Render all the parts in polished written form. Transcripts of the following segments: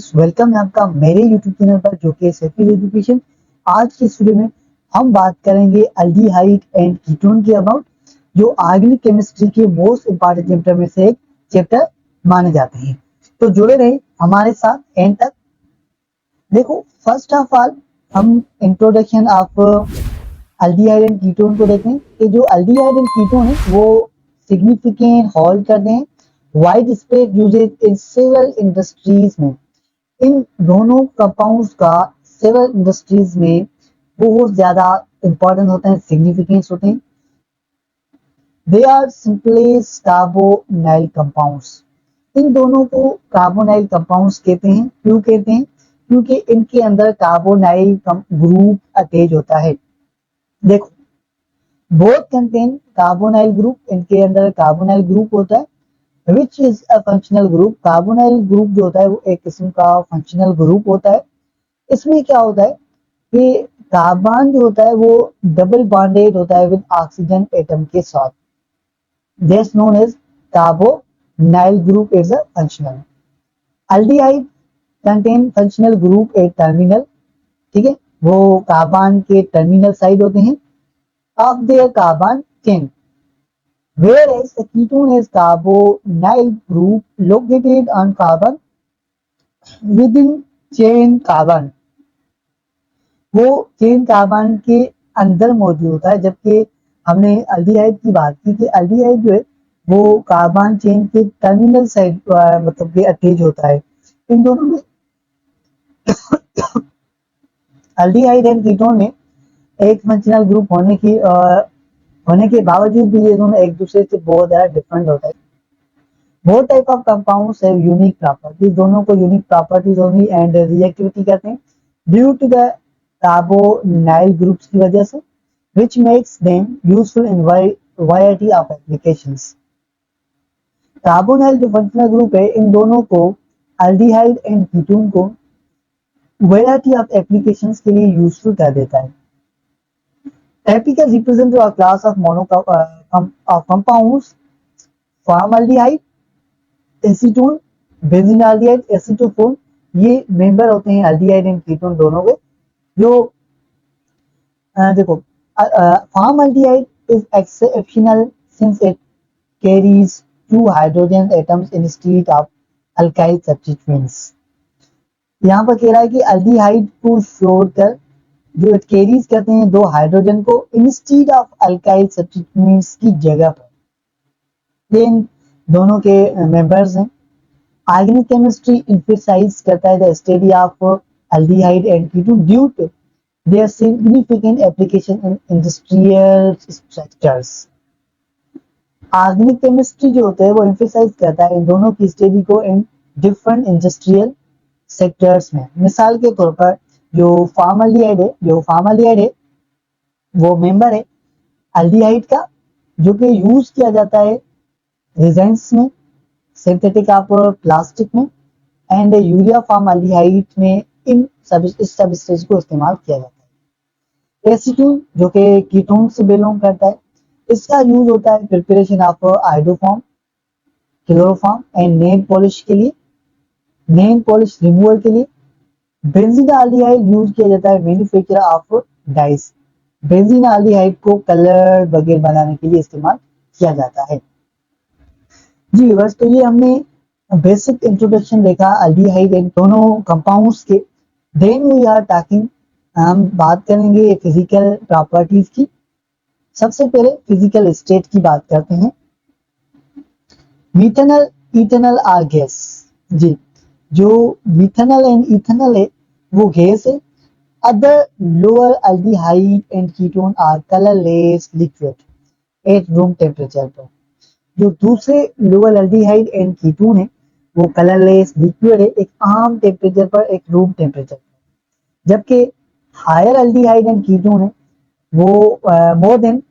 Viewers, welcome है आपका मेरे यूट्यूब चैनल पर जो कि सेफी एजुकेशन। आज की इस वीडियो में हम बात करेंगे अल्डिहाइड एंड कीटोन के अबाउट, जो ऑर्गेनिक केमिस्ट्री के मोस्ट इंपॉर्टेंट चैप्टर में से एक चैप्टर माने जाते हैं। तो जुड़े रहे हमारे साथ एंड तक। देखो, फर्स्ट ऑफ ऑल हम introduction of aldehyde and ketone को देखें कि जो अल्डिहाइड एंड कीटोन है वो सिग्निफिकेंट होल्ड करते हैं wide spread usages in several industries में। इन दोनों कंपाउंड्स का सेवरल इंडस्ट्रीज में बहुत ज्यादा इंपॉर्टेंट होते हैं, सिग्निफिकेंस होते हैं। They are simplest carbonyl compounds. इन दोनों को कार्बोनाइल कंपाउंड्स कहते हैं। क्यों कहते हैं? क्योंकि इनके अंदर कार्बोनाइल ग्रुप अटैच होता है। देखो, बोथ कंटेन कार्बोनाइल ग्रुप, इनके अंदर कार्बोनाइल ग्रुप होता है which is a functional group. Carbonyl group जो होता है वो एक किस्म का फंक्शनल ग्रुप होता है। इसमें क्या होता है कि कार्बन जो होता है वो डबल बॉन्डेड होता है विद ऑक्सीजन एटम के साथ। This known as carbonyl group is a functional. Aldehyde contain functional group at terminal, ठीक है, वो कार्बन के टर्मिनल साइड होते हैं of their carbon chain, whereas a ketone is carbonyl group located on carbon within chain carbon। वो chain carbon के अंदर मौजूद होता है, जबकि हमने अल्डिहाइड की बात की कि अल्डिहाइड जो है वो कार्बन चेन के टर्मिनल साइड मतलब कि अटैच होता है। इन दोनों में अल्डिहाइड एंड कीटोन में एक फंक्शनल ग्रुप होने के बावजूद भी ये दोनों एक दूसरे से बहुत ज्यादा डिफरेंट होता है। Both type of compounds have unique properties, दोनों को यूनिक प्रॉपर्टीज होगी एंड रिएक्टिविटी कहते हैं due to the carbonyl groups की वजह से, which makes them useful in variety of applications. Carbonyl जो फंक्शनल ग्रुप है, इन दोनों को अल्डिहाइड एंड कीटोन को वैरायटी ऑफ एप्लीकेशंस के लिए यूजफुल कर देता है। Typical representative of class of compounds: formaldehyde, acetone, benzenaldehyde, acetophenone। ये मेंबर होते हैं अल्डिहाइड एंड कीटोन दोनों के। जो देखो, formaldehyde is exceptional since it carries two hydrogen atoms instead of alkyl substituents। यहाँ पर कह रहा है कि अल्डिहाइड को छोड़कर जो कैरीज करते हैं दो हाइड्रोजन को इंस्टीड ऑफ अल्काइल सब्स्टिट्यूएंट्स की जगह पर। ये इन दोनों के मेंबर्स हैं। ऑर्गेनिक केमिस्ट्री एम्फसाइज करता है the study of aldehyde and ketone due to their significant application in industrial sectors. Organic chemistry जो होता है वो एम्फसाइज करता है इन दोनों की स्टडी को इन डिफरेंट इंडस्ट्रियल सेक्टर्स में। मिसाल के तौर पर जो फॉर्मल्डिहाइड है वो मेंबर है अल्डिहाइड का, जो कि यूज किया जाता है रेजेंस में, सिंथेटिक ऑफ प्लास्टिक में एंड यूरिया फॉर्मल्डिहाइड में। इन इस सबस्टेंस को इस्तेमाल किया जाता है। एसीटोन जो कि कीटोन से बिलोंग करता है, इसका यूज होता है preparation of iodoform, chloroform and nail polish के लिए, नेल पॉलिश रिमूवल के लिए। बेंजीनआल्डिहाइड यूज किया जाता है मैन्युफैक्चर ऑफ डाइस। बेंजीनआल्डिहाइड को कलर वगैरह बनाने के लिए इस्तेमाल किया जाता है। जी बस, तो ये हमने बेसिक इंट्रोडक्शन देखा अल्डिहाइड एंड दोनों कंपाउंड्स के। देन वी आर टॉकिंग, हम बात करेंगे फिजिकल प्रॉपर्टीज की। सबसे पहले फिजिकल स्टेट की बात करते हैं। Methanol, ethanol are gas. जी, जो मिथेनॉल एंड इथेनॉल है वो गैस है। Other lower aldehyde and ketone are colourless liquid at room temperature पर। जो दूसरे लोअर अल्डिहाइड एंड कीटोन है वो कलरलेस लिक्विड है एक आम टेम्परेचर पर, एक रूम टेम्परेचर पर। जबकि हायर अल्डिहाइड एंड कीटोन है वो मोर देन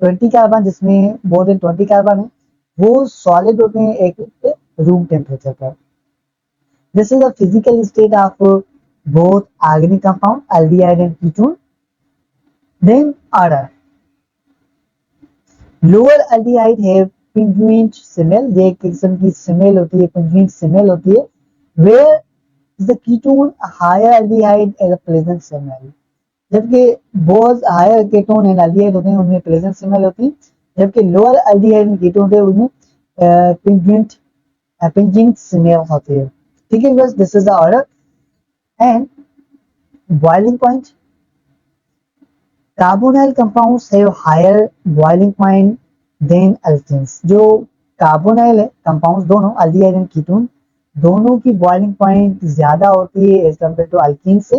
20 कार्बन, जिसमें मोर देन 20 कार्बन है, वो सॉलिड होते हैं एक रूम टेम्परेचर पर। This is the physical state of both organic compound aldehyde and ketone. Then order. Lower aldehyde have pungent smell, ये एक किस्म की स्मेल होती है, pungent स्मेल होती है, where the ketone higher aldehyde as a pleasant smell, जबकि both higher ketone and aldehyde होते हैं उनमें प्लेजेंट स्मेल होती है, जबकि लोअर एल्डिहाइड एंड कीटोन होते हैं उनमें पिंजेंट पिंजिंग स्मेल होती है। ठीक है बस, this is the order. And boiling point, carbonyl compounds have higher boiling point than alkanes. जो कार्बोनाइल है कंपाउंड्स दोनों एल्डिहाइड एंड कीटोन दोनों की बॉइलिंग पॉइंट ज्यादा होती है एज कम्पेयर टू अल्कीन से।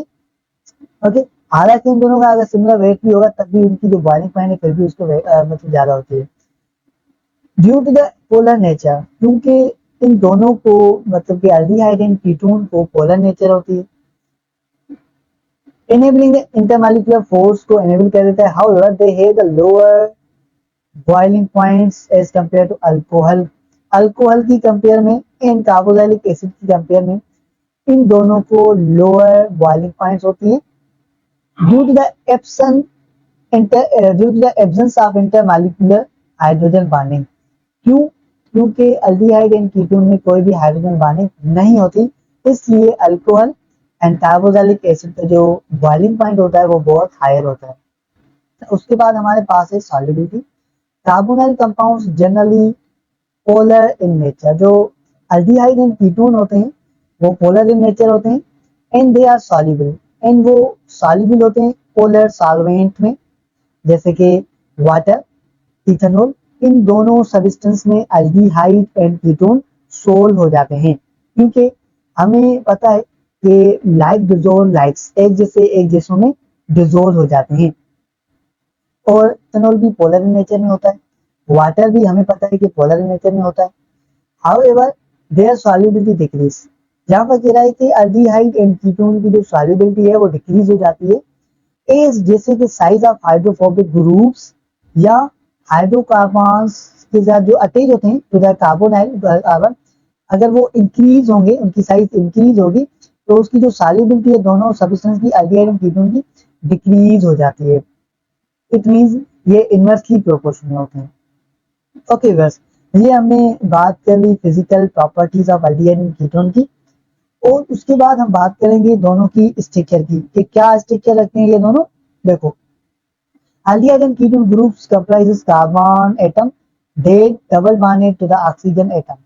ओके, हालांकि इन दोनों का अगर सिमिलर वेट भी होगा तब भी उनकी जो बॉइलिंग पॉइंट है फिर भी उसको मतलब ज्यादा होती है due to the polar nature, क्योंकि इन दोनों को मतलब कि एल्डिहाइड एंड कीटोन को पोलर नेचर होती है। enabling the intermolecular force को enable कर देता है, however they have the lower boiling points as compared to alcohol। Alcohol की कंपेयर में एंड कार्बोक्सिलिक एसिड की कंपेयर में इन दोनों को लोअर बॉइलिंग पॉइंट्स होती है due to the absence due to the absence of intermolecular hydrogen bonding. क्यों? क्योंकि अल्डिहाइड एंड कीटोन में कोई भी हाइड्रोजन बॉन्डिंग नहीं होती, इसलिए अल्कोहल एंड कार्बोक्सिलिक एसिड का जो बॉइलिंग पॉइंट होता है वो बहुत हायर होता है। उसके बाद हमारे पास है solubility. Carbonyl compounds generally polar in nature, जो अल्डिहाइड एंड कीटोन होते हैं वो पोलर इन नेचर होते हैं and they are soluble, and वो सॉल्युबल होते हैं पोलर सॉल्वेंट में, जैसे कि वाटर, इथेनॉल। इन दोनों सब्सटेंस में अल्डिहाइड एंड कीटोन सोल हो जाते हैं, क्योंकि हमें पता है कि लाइक डिजोल्व लाइक्स एक जैसों में डिजोल्व हो जाते हैं। और इथेनॉल भी पोलर इन नेचर में होता है, वाटर भी हमें पता है कि पोलर इन नेचर में होता है। हाउएवर देयर सॉल्युबिलिटी डिक्रीज, जहां पर कह रहा है कि अल्डिहाइड एंड कीटोन की जो सॉल्युबिलिटी है वो डिक्रीज हो जाती है एज जैसे कि साइज ऑफ हाइड्रोफोबिक ग्रुप्स या हाइड्रोकार्बन्स के साथ जो अटैच होते हैं टू द कार्बोनाइल कार्बन, अगर वो इंक्रीज होंगे, उनकी साइज इंक्रीज होगी तो उसकी जो सॉल्युबिलिटी है दोनों सब्सटेंस की अल्डिहाइड एंड कीटोन की डिक्रीज हो जाती है। इट मींस ये इनवर्सली प्रोपोर्शनल होते हैं। ओके बस, ये हमने बात कर ली physical properties of aldehyde and ketone की, और उसके बाद हम बात करेंगे दोनों की स्ट्रक्चर की कि क्या स्ट्रक्चर रखते हैं ये दोनों। देखो, aldehyde and ketone groups comprises carbon atom that double bonded to the oxygen atom।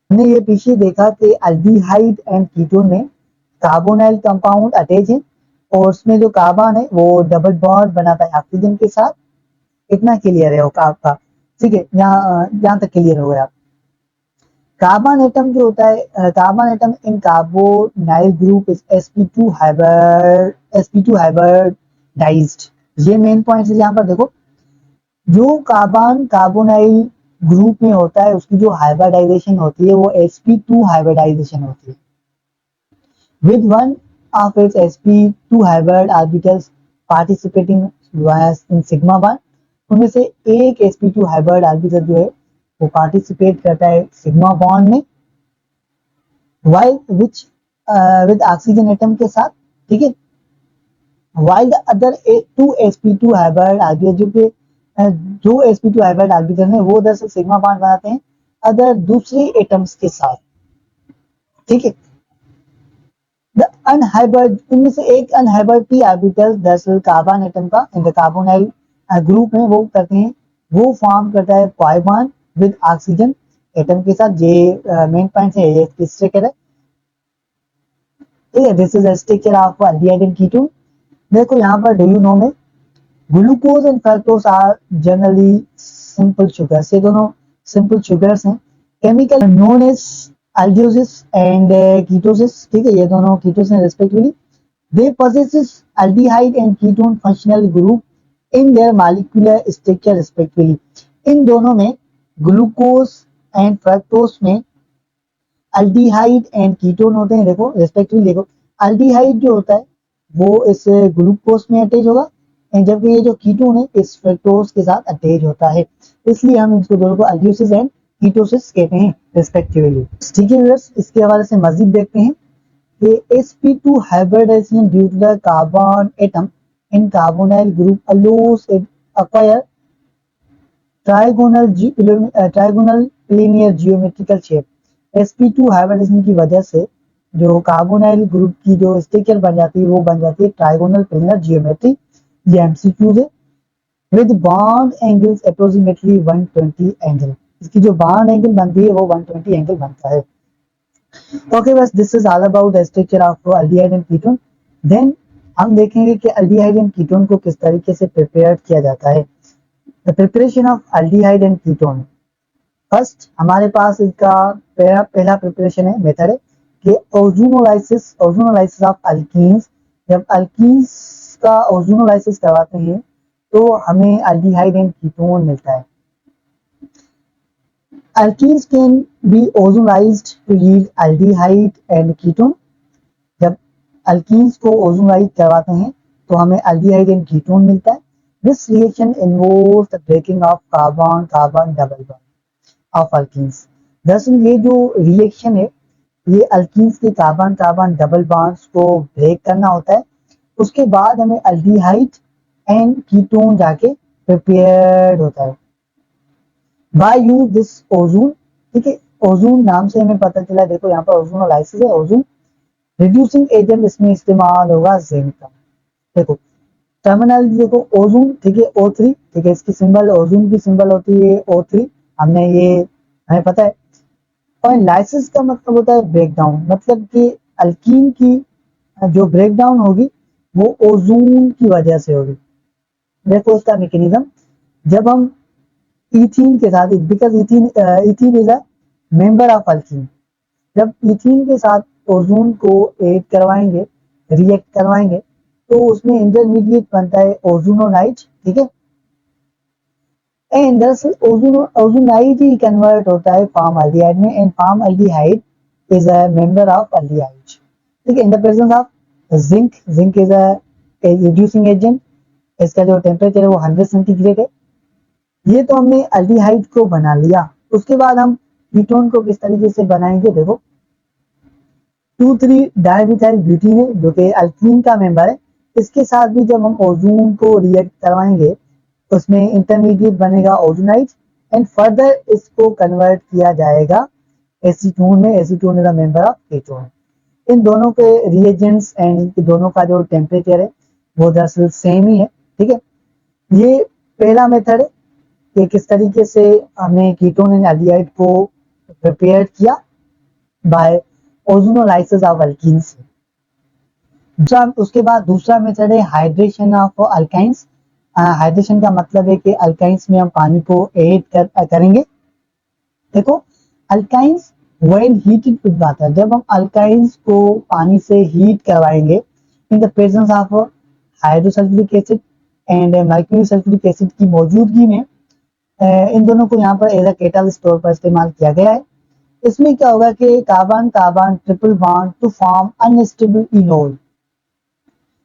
हमने ये पीछे देखा कि अल्डिहाइड एंड कीटोन में कार्बोनाइल कंपाउंड अटैच है और उसमें जो कार्बन है वो डबल बॉन्ड बनाता है ऑक्सीजन के साथ। इतना क्लियर है आपका? ठीक है, यहाँ तक क्लियर हो गया। कार्बन एटम जो होता है, carbon atom in carbonyl group is sp2 hybridised. ये मेन पॉइंट है। यहाँ पर देखो, जो कार्बन कार्बोनाइल ग्रुप में होता है उसकी जो हाइब्रिडाइजेशन होती है वो sp2 हाइब्रिडाइजेशन होती है with one of its sp2 hybrid orbitals participating in sigma bond। उनमें से एक sp2 हाइब्रिड ऑर्बिटल जो है वो पार्टिसिपेट करता है सिग्मा बॉन्ड में, while which with oxygen atom के साथ। ठीक है, while the other two sp2 hybrid orbital जो sp2 हाइब्रिड ऑर्बिटल है वो दरअसल सिग्मा बॉन्ड बनाते हैं अदर दूसरे एटम्स के साथ। ठीक है, द अनहाइब्रिड, इनमें से एक अनहाइब्रिड p ऑर्बिटल दरअसल कार्बन एटम का इन द कार्बोनाइल ग्रुप में वो करते हैं, वो फॉर्म करता है pi bond with oxygen atom के साथ। ये मेन पॉइंट है, ये स्ट्रक्चर है। ठीक है, this is the structure of aldehyde and ketone. देखो यहाँ पर डू यू नो में glucose and fructose are generally simple sugars, ये दोनों सिंपल शुगर्स हैं। Chemical known as aldoses and ketosis। ठीक है, ये दोनों कीटोस हैं respectively. They possesses aldehyde and ketone functional group in their molecular structure respectively। इन दोनों में ग्लूकोज एंड फ्रक्टोज में अल्डिहाइड एंड कीटोन होते हैं। देखो रिस्पेक्टिवली, देखो अल्डिहाइड जो होता है वो इस ग्लूकोज में अटैच होगा एंड जबकि ये जो कीटोन है इस फ्रक्टोज के साथ अटैच होता है, इसलिए हम इसको दोनों को अल्ड्यूसिस एंड कीटोसिस कहते हैं रिस्पेक्टिवली। ठीक है व्यूअर्स, इसके हवाले से मजीद देखते हैं कि sp2 hybridisation due to the carbon atom in carbonyl group allows it acquire trigonal linear geometrical shape. sp2 hybridisation की वजह से जो कार्बोनाइल ग्रुप की जो स्ट्रक्चर बन जाती है वो बन जाती है ट्राइगोनल प्लेनर जियोमेट्री। ये एमसीक्यूज है। With bond angles approximately 120 angle, इसकी जो बॉन्ड एंगल बनती है वो 120 एंगल बनता है। ओके, बस this is all about the structure of aldehyde and ketone. Then हम देखेंगे कि एल्डिहाइड एंड कीटोन को किस तरीके से प्रिपेयर किया जाता है। The preparation of aldehyde and ketone. First हमारे पास इसका पहला प्रिपरेशन है, मेथड है कि ओजोनोलाइसिस ऑफ अल्कीन्स। जब अल्कीन्स का ओजोनोलाइसिस करवाते हैं तो हमें एल्डिहाइड एंड कीटोन मिलता है। Alkenes can be ozonized to yield aldehyde and ketone। जब alkenes को ओजोनाइज करवाते हैं तो हमें aldehyde and ketone मिलता है। This reaction involves the breaking of carbon-carbon double bond of alkenes। दरअसल ये जो रिएक्शन है ये अल्कीन्स के कार्बन कार्बन डबल बॉन्ड्स को ब्रेक करना होता है। उसके बाद हमें aldehyde एंड कीटोन जाके प्रिपेयर्ड होता है। बाय यूज दिस ओजोन, ठीक है, ओजोन नाम से हमें पता चला, देखो यहाँ पर ओजोनोलाइसिस है, ओजोन रिड्यूसिंग एजेंट इसमें इस्तेमाल होगा जिंक का। देखो टर्मिनल देखो ओजोन, ठीक है, O3, ठीक है, इसकी सिंबल ओजोन की सिंबल होती है O3, हमने ये हमें पता है। और लाइसिस का मतलब होता है ब्रेकडाउन, मतलब कि अल्कीन की जो ब्रेकडाउन होगी वो ओजोन की वजह से होगी। देखो इसका मैकेनिज्म, जब हम इथीन के साथ, because ethene is a member of alkyne, जब इथीन के साथ ओजोन को ऐड करवाएंगे, रिएक्ट करवाएंगे तो उसमें इंटरमीडिएट बनता है ओजोनोनाइट, ठीक है। एंड दरअसल ओजोनाइट ही कन्वर्ट होता है फॉर्म एल्डिहाइड में, and form aldehyde is a member of aldehyde, ठीक है, इन the presence of zinc. Zinc is a reducing agent, इसका जो टेम्परेचर है वो 100 सेंटीग्रेड है। ये तो हमने एल्डिहाइड को बना लिया। उसके बाद हम कीटोन को किस तरीके से बनाएंगे, देखो 2,3 डायमिथाइल ब्यूटीन है जो कि अल्कीन का मेंबर है। इसके साथ भी जब हम ओजोन को रिएक्ट करवाएंगे उसमें इंटरमीडिएट बनेगा ओजोनाइट, एंड फर्दर इसको कन्वर्ट किया जाएगा एसीटोन में। Acetone is a member of ketone. इन दोनों के रिएजेंट्स एंड दोनों का जो टेम्परेचर है वो दरअसल सेम ही है, ठीक है। ये पहला मेथड है कि किस तरीके से हमने कीटोन एंड एल्डिहाइड को प्रिपेयर किया बाय ओजोनोलाइसिस ऑफ अल्कीन्स। उसके बाद दूसरा मेथड है हाइड्रेशन ऑफ अल्काइंस। हाइड्रेशन का मतलब है कि अल्काइंस में हम पानी को ऐड करेंगे। देखो alkynes when heated with water, जब हम अल्काइंस को पानी से हीट करवाएंगे in the presence of hydrosulphuric acid and mercury sulphuric acid की मौजूदगी में, इन दोनों को यहाँ पर एज अ कैटालिस्ट तौर पर इस्तेमाल किया गया है। इसमें क्या होगा कि carbon carbon triple bond to form unstable enol.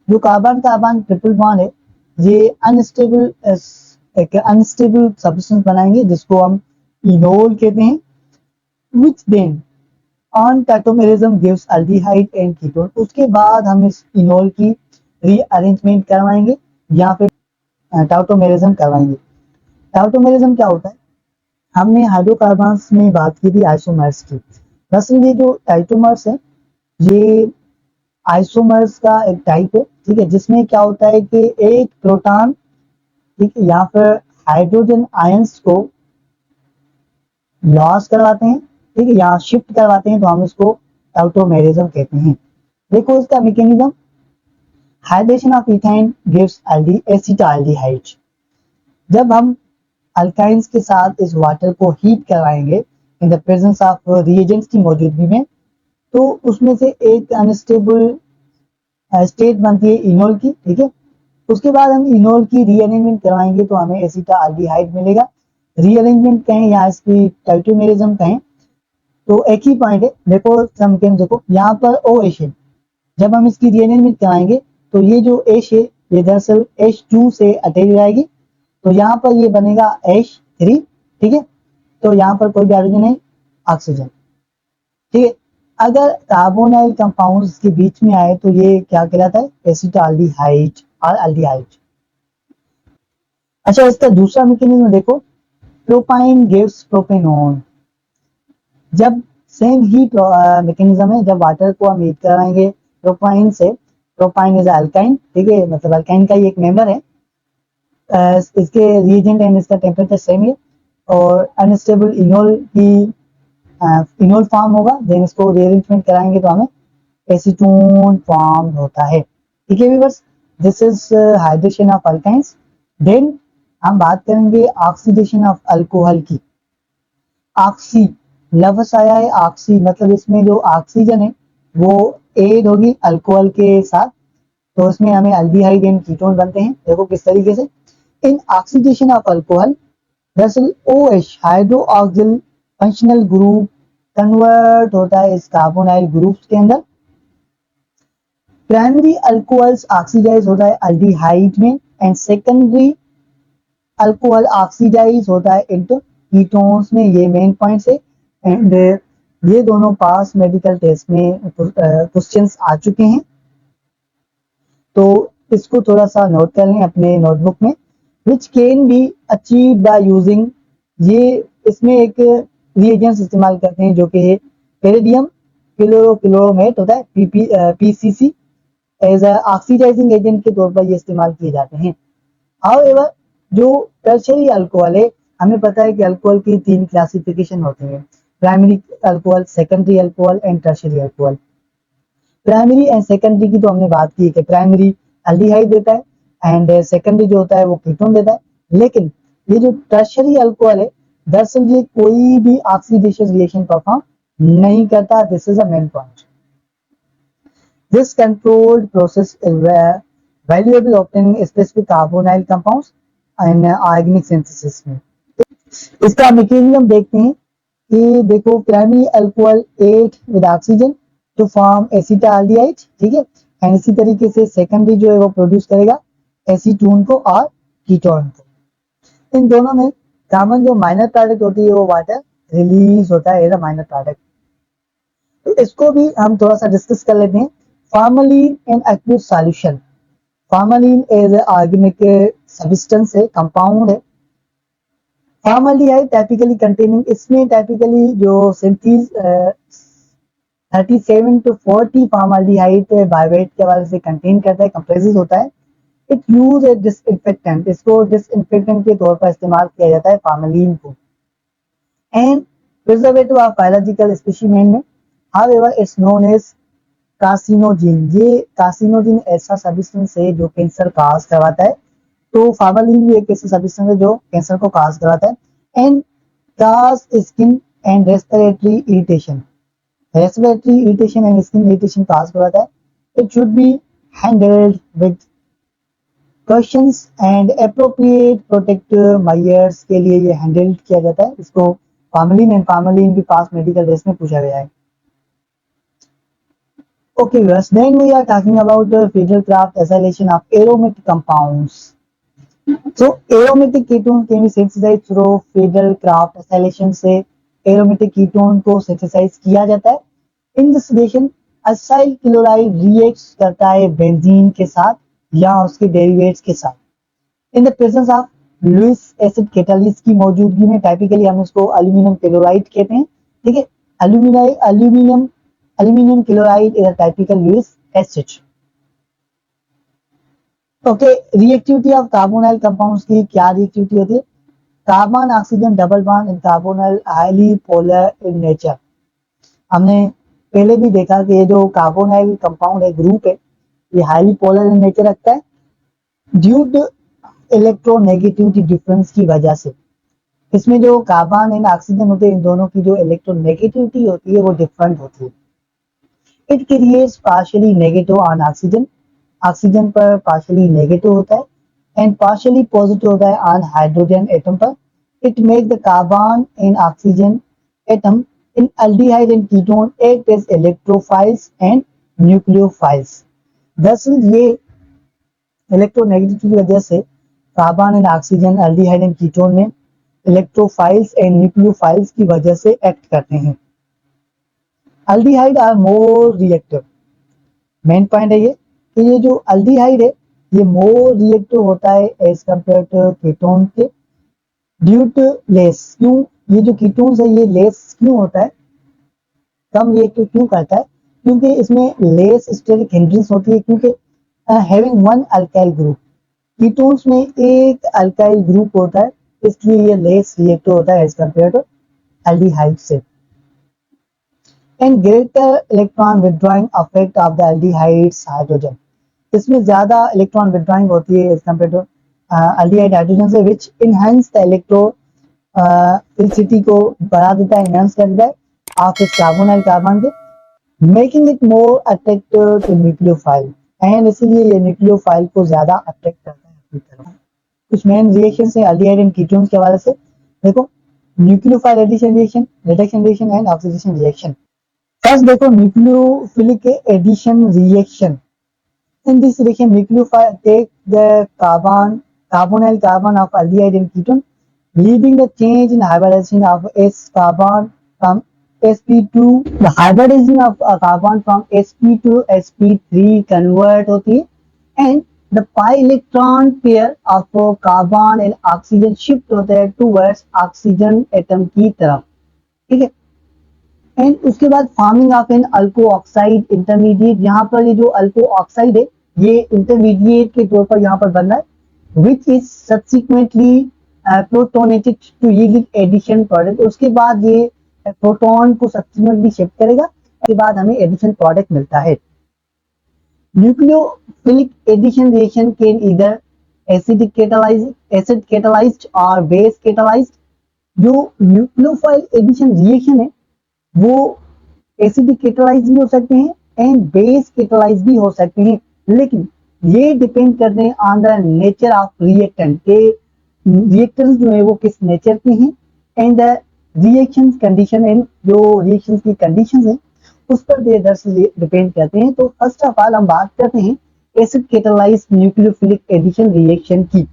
जो कार्बन कार्बन ट्रिपल बॉन्ड है ये अनस्टेबल सब्सटेंस बनाएंगे जिसको हम इनोल कहते हैं। Which then on tautomerism gives aldehyde and ketone. उसके बाद हम इस इनोल की रीअरेंजमेंट करवाएंगे, यहाँ पे टाटोमेरिज्म करवाएंगे। टाटोमेरिज्म क्या होता है, हमने हाइड्रोकार्बन्स में बात की थी आइसोमर्स की। दरअसल ये जो टाइटोमर्स है ये आइसोमर्स का एक टाइप है, ठीक है, जिसमें क्या होता है कि एक प्रोटॉन, ठीक है, यहाँ पर हाइड्रोजन आयंस को लॉस करवाते हैं, ठीक है, यहाँ शिफ्ट करवाते हैं तो हम इसको टाइटोमेरिज्म कहते हैं। देखो इसका mechanism, hydration of ethyne gives acetaldehyde. जब हम अल्काइंस के साथ इस वाटर को हीट करवाएंगे in the presence of reagents की मौजूदगी में, तो उसमें से एक अनस्टेबल स्टेट बनती है इनोल की, ठीक है। उसके बाद हम इनोल की रीअरेंजमेंट करवाएंगे तो हमें एसिटाल्डिहाइड मिलेगा। रीअरेंजमेंट कहें या इसकी टाइटोमेरिज्म कहें तो एक ही पॉइंट है। देखो समकेम, देखो यहाँ पर ओ एच है, जब हम इसकी रीअरेंजमेंट कराएंगे तो ये जो एच है ये दरअसल H2 से अटैच हो जाएगी, तो यहाँ पर ये बनेगा H3, ठीक है। तो यहाँ पर कोई भी हाइड्रोजन नहीं, ऑक्सीजन, ठीक है। अगर कार्बोनाइल कंपाउंड के बीच में आए तो ये क्या कहलाता है, एसिटाल्डिहाइड और एल्डिहाइड। अच्छा इसका दूसरा मैकेनिज्म देखो, प्रोपाइन गिव्स प्रोपेनॉन। जब सेम ही मैकेनिज्म है जब वाटर को हम हीट कराएंगे प्रोपाइन से। प्रोपाइन इज अल्काइन, ठीक है, मतलब अल्काइन का ही एक मेंबर है। इसके रिएजेंट एंड इसका टेम्परेचर सेम है और अनस्टेबल इनोल की इनोल फॉर्म होगा। देन इसको रीअरेंजमेंट कराएंगे तो हमें एसीटोन फॉर्म होता है, ठीक है viewers. This is hydration of alkynes. Then हम बात करेंगे ऑक्सीडेशन ऑफ अल्कोहल की। ऑक्सी लफ्ज आया है, ऑक्सी मतलब इसमें जो ऑक्सीजन है वो एड होगी अल्कोहल के साथ, तो इसमें हमें अल्डिहाइड एंड कीटोन बनते हैं। देखो किस तरीके से। इन ऑक्सीडेशन ऑफ अल्कोहल दरअसल OH hydroxyl functional group convert होता है इस कार्बोनाइल ग्रुप्स के अंदर। प्राइमरी अल्कोहल्स ऑक्सीडाइज होता है अल्डिहाइड में एंड सेकेंडरी अल्कोहल ऑक्सीडाइज होता है इनटू कीटोन्स में। ये मेन पॉइंट्स है एंड ये दोनों पास मेडिकल टेस्ट में क्वेश्चंस आ चुके हैं, तो इसको थोड़ा सा नोट कर लें अपने नोटबुक में। Which can be achieve by using, ये इसमें एक रिएजेंट्स इस्तेमाल करते हैं जो कि है पेरिडियम क्लोरोमेट होता है PCC एज ऑक्सीडाइजिंग एजेंट के तौर पर ये इस्तेमाल किए जाते हैं। हाउएवर जो टर्शियरी अल्कोहल है, हमें पता है कि अल्कोहल की 3 क्लासिफिकेशन होती है, primary alcohol, secondary alcohol and tertiary alcohol. Primary and secondary की तो हमने बात की कि प्राइमरी अल्डिहाइड देता है एंड सेकेंडरी जो होता है वो कीटोन देता है। लेकिन ये जो टर्शियरी अल्कोहल है दरअसल ये कोई भी ऑक्सीडेशन रिएक्शन परफॉर्म नहीं करता। This is a main point. This controlled process is valuable obtaining specific carbonyl compounds and organic synthesis में। इसका मैकेनिज्म देखते हैं कि देखो primary alcohol at with oxygen to form acetaldehyde, ठीक है, एंड इसी तरीके से सेकेंडरी जो है वो प्रोड्यूस करेगा एसीटोन को और कीटोन को। इन दोनों में कॉमन जो माइनर प्रोडक्ट होती है वो वाटर रिलीज होता है एज अ माइनर प्रोडक्ट। तो इसको भी हम थोड़ा सा डिस्कस कर लेते हैं। Formalin in aqueous solution. Formalin as organic substance है, कंपाउंड है। फॉर्मल्डिहाइड टाइपिकली कंटेनिंग, इसमें टाइपिकली जो 37 to 40 फॉर्मल्डिहाइड बायोवेट के हवाले से कंटेन करता है, कंप्रेसेस होता है। इट यूज ए डिसइंफेक्टेंट, इसको डिसइंफेक्टेंट के तौर पर इस्तेमाल किया जाता है फॉर्मलिन को। And preservative of biological specimen में हाउएवर इट्स नोन एज कार्सिनोजिन। ये कार्सिनोजिन ऐसा सब्सटेंस है जो कैंसर काज करवाता है, तो फॉर्मलिन भी एक ऐसा सब्सटेंस है जो कैंसर को काज कराता है। And cause skin and respiratory irritation, respiratory irritation and skin irritation cause कराता है। It should be handled with questions and appropriate protective measures के लिए ये हैंडल किया जाता है। इसको फॉर्मलिन एंड फॉर्मलिन भी पास मेडिकल टेस्ट में पूछा गया है। Okay, viewers, then we are talking about the Friedel-Crafts acylation of aromatic compounds. So, aromatic ketone can be synthesized through Friedel-Crafts acylation से aromatic ketone को synthesize किया जाता है। In this reaction, acyl chloride reacts करता है benzene के साथ या उसके डेरिवेट्स के साथ। In the presence of Lewis acid catalyst की मौजूदगी में टाइपिकली हम इसको अल्यूमिनियम क्लोराइड कहते हैं, ठीक है। Aluminium chloride is a typical Lewis acid. Okay, reactivity of carbonyl compounds की क्या रिएक्टिविटी होती है? Carbon oxygen double bond in carbonyl highly polar in nature. हमने पहले भी देखा कि ये जो कार्बोनाइल कंपाउंड है, ग्रुप है, ये हाईली पोलर इन नेचर रखता है ड्यू टू इलेक्ट्रोनेगेटिविटी डिफरेंस की वजह से। इसमें जो कार्बन एंड ऑक्सीजन होते हैं, इन दोनों की जो इलेक्ट्रोनेगेटिविटी होती है वो डिफरेंट होती है। It creates partially negative on oxygen, oxygen पर पार्शियली नेगेटिव होता है एंड पार्शियली पॉजिटिव होता है ऑन हाइड्रोजन एटम पर। It make the carbon and oxygen atom in aldehyde and ketone act as electrophiles and nucleophiles. दरअसल ये electronegativity की वजह से carbon and oxygen aldehyde and ketone में इलेक्ट्रोफाइल्स एंड न्यूक्लियोफाइल्स की वजह से एक्ट करते हैं। Aldehyde are more reactive, main point है ये कि ये जो एल्डिहाइड है ये मोर रिएक्टिव होता है एज कंपेयर टू कीटोन के ड्यू टू लेस। क्यों? ये जो कीटोन्स है ये लेस क्यों होता है? कम रिएक्टिव क्यों करता है? क्योंकि इसमें लेस स्टेरिक हिंड्रेंस होती है, क्योंकि having one alkyl group, ketones में एक अल्काइल ग्रुप होता है, इसलिए ये लेस रिएक्टिव होता है एज कम्पेयर टू एल्डिहाइड से। And greater electron withdrawing effect of the aldehyde's hydrogen, इसमें ज्यादा इलेक्ट्रॉन विथड्रॉइंग होती है as compare to aldehyde hydrogen से, विच इनहेंस द इलेक्ट्रोफिलिसिटी को बढ़ा देता है, इनहेंस कर देता है ऑफ इस कार्बोनाइल कार्बन के, making it more attractive to nucleophile, and इसलिए ये न्यूक्लियोफाइल को ज्यादा अट्रैक्ट करता है अपनी तरफ। कुछ मेन रिएक्शन है एल्डिहाइड एंड कीटोन्स के हवाले से, देखो nucleophile addition reaction, reduction reaction and oxidation reaction. First देखो nucleophilic addition reaction. In this reaction, nucleophile take the carbonyl carbon of aldehyde and ketone, leading the change in hybridization of S carbon from sp2. The hybridization of carbon from sp to sp3 convert होती है, and the pi electron pair of carbon and oxygen shift होते हैं towards oxygen atom की तरफ, ठीक है। And उसके बाद forming of an alkoxide intermediate, यहाँ पर ये जो अल्को ऑक्साइड है ये इंटरमीडिएट के तौर पर यहाँ पर बन रहा है, which is subsequently protonated to yield addition product. उसके बाद ये प्रोटॉन को सब्सिक्वेंटली शिफ्ट करेगा, उसके बाद हमें एडिशन प्रोडक्ट मिलता है। Nucleophilic addition reaction can either acid catalysed और बेस कैटालाइज्ड। जो न्यूक्लियोफाइल एडिशन रिएक्शन है वो एसिडिक कैटालाइज भी हो सकते हैं एंड बेस कैटालाइज भी हो सकते हैं, लेकिन ये डिपेंड करते हैं on the nature of reactant के, रिएक्टेंट्स जो है वो किस नेचर के हैं, and the reaction condition, and जो रिएक्शन की कंडीशंस हैं उस पर डिपेंड करते हैं। तो फर्स्ट ऑफ ऑल हम बात करते हैं acid catalyse nucleophilic addition reaction की।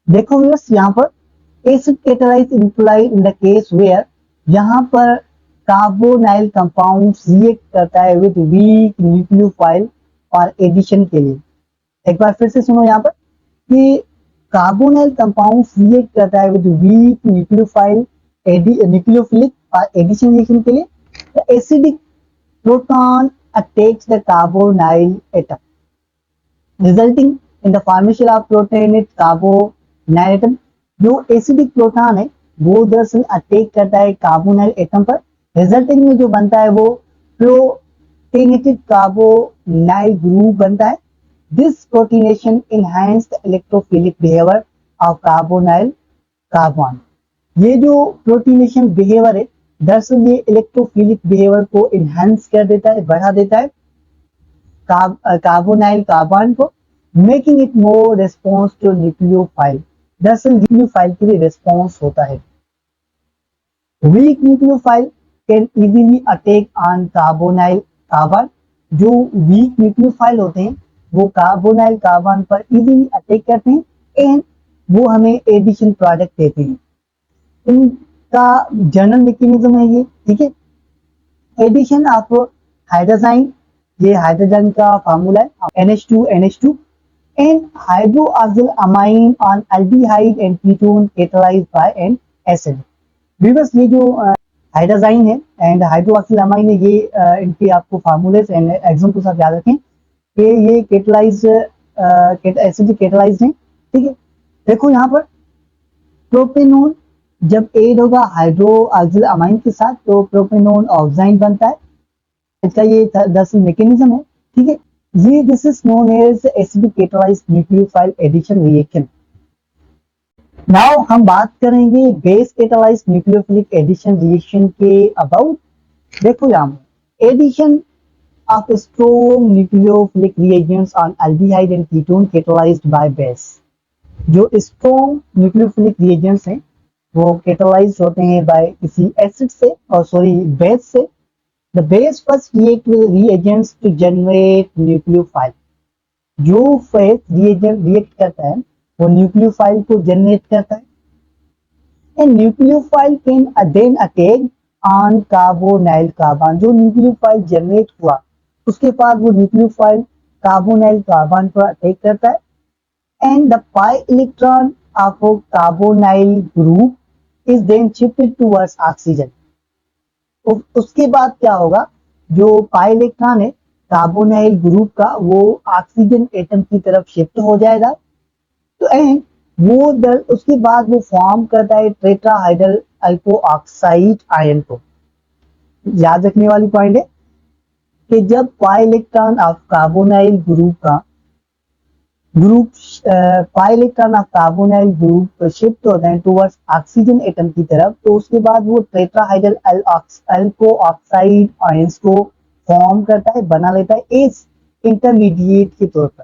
देखो व्यूअर्स, यहाँ पर acid catalyse imply in the case where, यहाँ पर कार्बोनाइल कंपाउंड रिएक्ट करता है विद वीक न्यूक्लियोफाइल और एडिशन के लिए। एक बार फिर से सुनो यहाँ पर कि कार्बोनाइल कंपाउंड रिएक्ट करता है विद वीक न्यूक्लियोफाइल न्यूक्लियोफिलिक और एडिशन रिएक्शन के लिए। The acidic proton attacks the carbonyl atom, resulting in the formation of protonate carbonyl atom. जो एसिडिक प्रोटॉन है वो दरअसल अटैक करता है कार्बोनाइल एटम पर, रिजल्टिंग में जो बनता है वो प्रोटोनेटेड कार्बोनाइल ग्रुप बनता है। This protonation enhance the electrophilic behaviour of carbonyl carbon. ये जो प्रोटीनेशन बिहेवियर है दरअसल ये इलेक्ट्रोफिलिक बिहेवियर को इनहैंस कर देता है, बढ़ा देता है कार्बोनाइल कार्बन को, making it more response to nucleophile. दरअसल न्यूक्लियोफाइल के लिए रिस्पॉन्स होता है। Weak nucleophile can easily attack on carbonyl carbon. जो वीक न्यूक्लियोफाइल होते हैं वो कार्बोनाइल कार्बन पर इजीली अटैक करते हैं एंड वो हमें एडिशन प्रोडक्ट देते हैं। इनका जनरल मैकेनिज्म है ये, ठीक है। एडिशन ऑफ हाइड्रोजाइन, ये हाइड्रोजन का फार्मूला है NH2 and hydroxyl amine on aldehyde and ketone catalyzed by an acid। बस ये जो हाइड्रोजाइन है एंड हाइड्रोक्सिल अमाइन है, ये इनके आपको फार्मूले से एग्जाम के साथ याद रखें कि ये कैटालाइज एसिड कैटालाइज है, ठीक है। देखो यहाँ पर प्रोपेनोन जब एड होगा हाइड्रोक्सिल अमाइन के साथ तो प्रोपेनोन ऑक्साइन बनता है, इसका ये दरअसल मैकेनिज्म है, ठीक है। ये this is known as acidic catalysed nucleophile addition reaction. Now हम बात करेंगे base catalysed nucleophilic addition reaction के अबाउट। देखो यहाँ addition of strong nucleophilic reagents on aldehyde and ketone catalysed by base. जो स्ट्रॉन्ग न्यूक्लियोफिलिक रिएजेंट्स हैं वो catalysed होते हैं बाय किसी एसिड से और बेस से। The base first react with reagents to generate nucleophile। जो फेस रिएजेंट रिएक्ट करता है वो न्यूक्लियोफाइल को जनरेट करता है and nucleophile can then attack on carbonyl carbon. जो न्यूक्लियोफाइल जनरेट हुआ उसके बाद वो न्यूक्लियोफाइल कार्बोनाइल कार्बन पर अटैक करता है and the pi electron of carbonyl group is then shifted towards oxygen. उसके बाद क्या होगा, जो पाई इलेक्ट्रॉन है कार्बोनाइल ग्रुप का वो ऑक्सीजन एटम की तरफ शिफ्ट हो जाएगा। तो एंड उसके बाद वो फॉर्म करता है टेट्राहाइड्रल अल्को ऑक्साइड आयन को। याद रखने वाली पॉइंट है कि जब pi electron of carbonyl group का pi electron of carbonyl group shift होते हैं टुवर्ड्स ऑक्सीजन एटम की तरफ, तो उसके बाद वो टेट्राहाइड्रल अल्को ऑक्साइड आयंस को फॉर्म करता है, बना लेता है इस इंटरमीडिएट के तौर पर।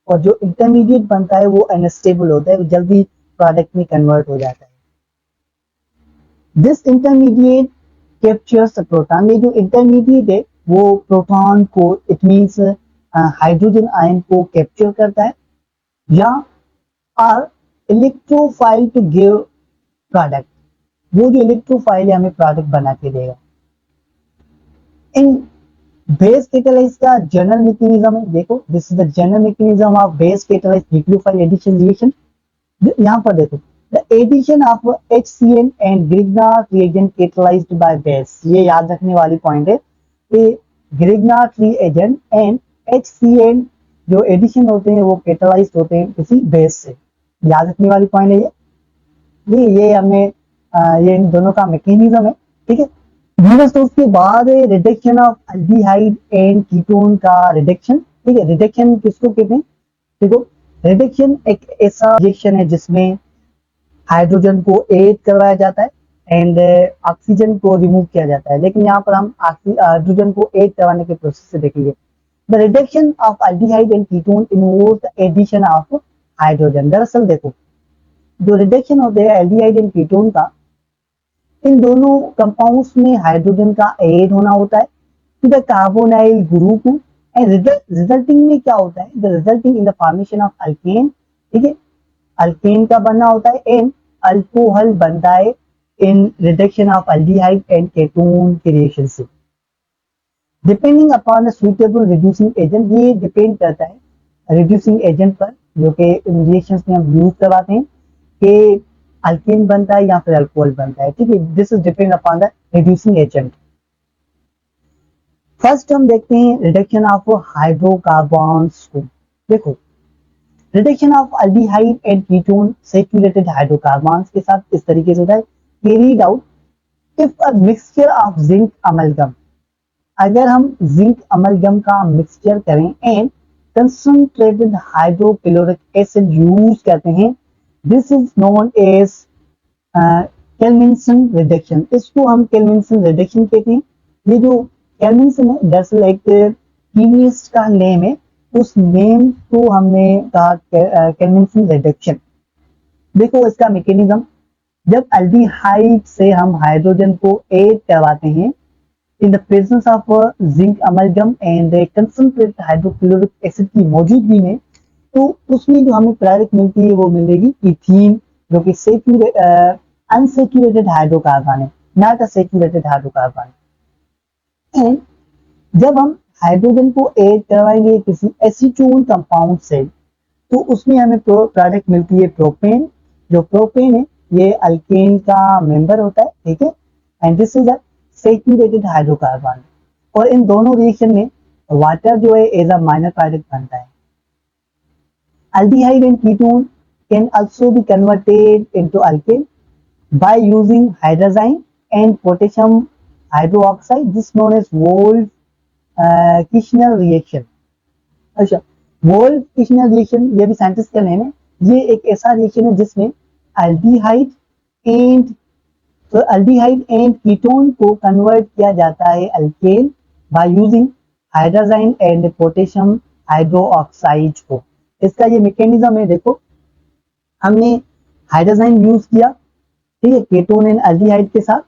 और जो इंटरमीडिएट बनता है वो अनस्टेबल होता है, जल्दी प्रोडक्ट में कन्वर्ट हो जाता है। This intermediate captures the proton. ये जो इंटरमीडिएट है वो प्रोटॉन को, इट मींस हाइड्रोजन आयन को कैप्चर करता है या or electrophile to give product. वो जो इलेक्ट्रोफाइल है हमें प्रोडक्ट बना के देगा। इन बेस कैटालाइज का जनरल मैकेनिज्म है, देखो this is the general mechanism of base catalyse nucleophile addition reaction. यहाँ पर देखो the addition of HCN and Grignard reagent catalysed by base. ये याद रखने वाली पॉइंट है कि ग्रिग्नार्ड रिएजेंट एंड HCN जो एडिशन होते हैं वो कैटालाइज होते हैं किसी बेस से। याद रखने वाली पॉइंट है ये हमने ये इन दोनों का मैकेनिज्म है, ठीक है। तो उसके बाद reduction of aldehyde and ketone का रिडक्शन, ठीक है। रिडक्शन किसको कहते हैं, देखो रिडक्शन एक ऐसा रिएक्शन है जिसमें हाइड्रोजन को ऐड करवाया जाता है एंड ऑक्सीजन को रिमूव किया जाता है, लेकिन यहाँ पर हम हाइड्रोजन को ऐड करवाने के प्रोसेस से देखेंगे। The reduction of aldehyde and ketone involves the addition of hydrogen। दरअसल देखो जो रिडक्शन होते हैं एल्डिहाइड एंड कीटोन का, इन दोनों कंपाउंड्स में हाइड्रोजन का ऐड होना होता है टू द कार्बोनाइल ग्रुप में, एंड रिजल्टिंग में क्या होता है, the resulting in the formation of alkane, ठीक है। अल्केन का बनना होता है एंड अल्कोहल बनता है in reduction of aldehyde and ketone के रिएक्शन से। Depending upon the suitable reducing agent, ये डिपेंड करता है रिड्यूसिंग एजेंट पर जो कि इन रिएक्शंस में हम यूज करवाते हैं कि अल्केन बनता है या फिर अल्कोहल बनता है, ठीक है। This is depend upon the reducing agent. First हम देखते हैं रिडक्शन ऑफ हाइड्रोकार्बन्स को। देखो reduction of aldehyde and ketone saturated hydrocarbons के साथ इस तरीके से होता है, carried out if a mixture of zinc amalgam. अगर हम जिंक अमलगम का मिक्सचर करें and concentrated hydrochloric acid use करते हैं, this is known as Clemmensen reduction. इसको हम केल्विनसन रिडक्शन कहते हैं। ये जो केल्विनसन है दरअसल एक केमिस्ट का नेम है, उस नेम को हमने कहा केल्विनसन रिडक्शन। देखो इसका मैकेनिज्म, जब एल्डिहाइड से हम हाइड्रोजन को ऐड करवाते हैं in the presence of zinc amalgam and concentrated hydrochloric acid की मौजूदगी में, तो उसमें जो हमें प्रोडक्ट मिलती है वो मिलेगी इथीन, जो कि अनसेचुरेटेड हाइड्रोकार्बन है, not a saturated hydrocarbon. And जब हम हाइड्रोजन को ऐड करवाएंगे किसी एसीटोन कंपाउंड से, तो उसमें हमें प्रोडक्ट मिलती है प्रोपेन। जो प्रोपेन है ये अल्केन का मेंबर होता है, ठीक है। And this is a saturated hydrocarbon. और इन दोनों रिएक्शन में वाटर जो है एज अ माइनर प्रोडक्ट बनता है। Aldehyde and ketone can also be converted into alkane by using hydrazine and potassium hydroxide, this known as Wolff Kishner reaction. अच्छा, Wolff Kishner reaction ये भी साइंटिस्ट का नेम है। ये एक ऐसा रिएक्शन है जिसमें एल्डिहाइड एंड कीटोन को कन्वर्ट किया जाता है alkane by using hydrazine and potassium hydroxide को। इसका ये मैकेनिज्म है, देखो हमने हाइड्रोजाइन यूज किया, ठीक है, कीटोन एंड एल्डिहाइड के साथ,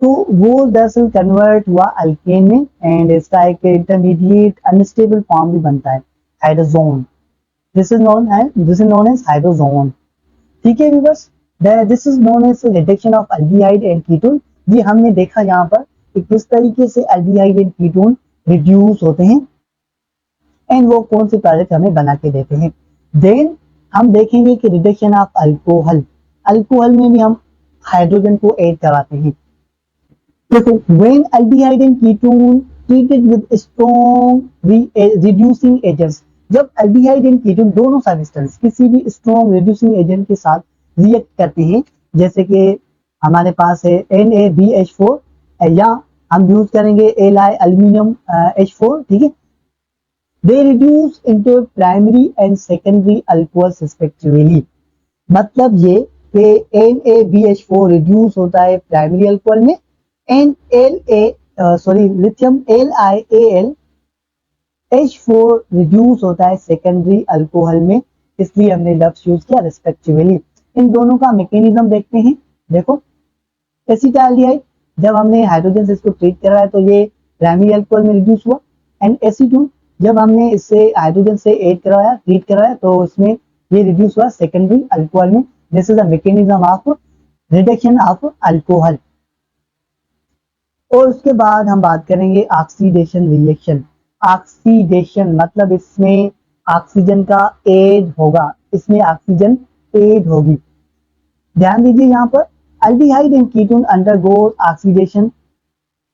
तो वो दरअसल कन्वर्ट हुआ अल्केन में एंड इसका एक इंटरमीडिएट अनस्टेबल फॉर्म भी बनता है hydrazone. This is known as hydrazone, ठीक है viewers. This is known as reduction of aldehyde and ketone. ये हमने देखा यहाँ पर कि किस तरीके से एल्डिहाइड एंड कीटोन रिड्यूस होते हैं एंड वो कौन से प्रोडक्ट हमें बना के देते हैं। देन हम देखेंगे कि रिडक्शन ऑफ अल्कोहल, अल्कोहल में भी हम हाइड्रोजन को ऐड करवाते हैं। देखो when aldehyde and ketone treated with strong reducing agents, जब aldehyde and ketone दोनों सब्सटेंस किसी भी strong reducing agent के साथ रिएक्ट करते हैं, जैसे कि हमारे पास है NaBH4 या हम यूज करेंगे Li अल्यूमिनियम H4, ठीक है। They reduce into primary and secondary alcohols respectively, मतलब ये कि NaBH4 रिड्यूस होता है प्राइमरी अल्कोहल में, लिथियम LiAl H4 रिड्यूस होता है सेकेंडरी अल्कोहल में, इसलिए हमने लफ्ज यूज किया रिस्पेक्टिवली। इन दोनों का मैकेनिज्म देखते हैं। देखो एसिटाल्डिहाइड, जब हमने हाइड्रोजन से इसको ट्रीट कराया तो ये प्राइमरी अल्कोहल में रिड्यूस हुआ, एंड एसीटोन जब हमने इससे हाइड्रोजन से ऐड करवाया ट्रीट करवाया तो इसमें ये रिड्यूस हुआ सेकेंडरी अल्कोहल में। This is the mechanism of reduction of alcohol. और उसके बाद हम बात करेंगे ऑक्सीडेशन रिएक्शन। ऑक्सीडेशन मतलब इसमें ऑक्सीजन का एड होगा, इसमें ऑक्सीजन एड होगी। ध्यान दीजिए यहाँ पर aldehyde and ketone undergoes oxidation,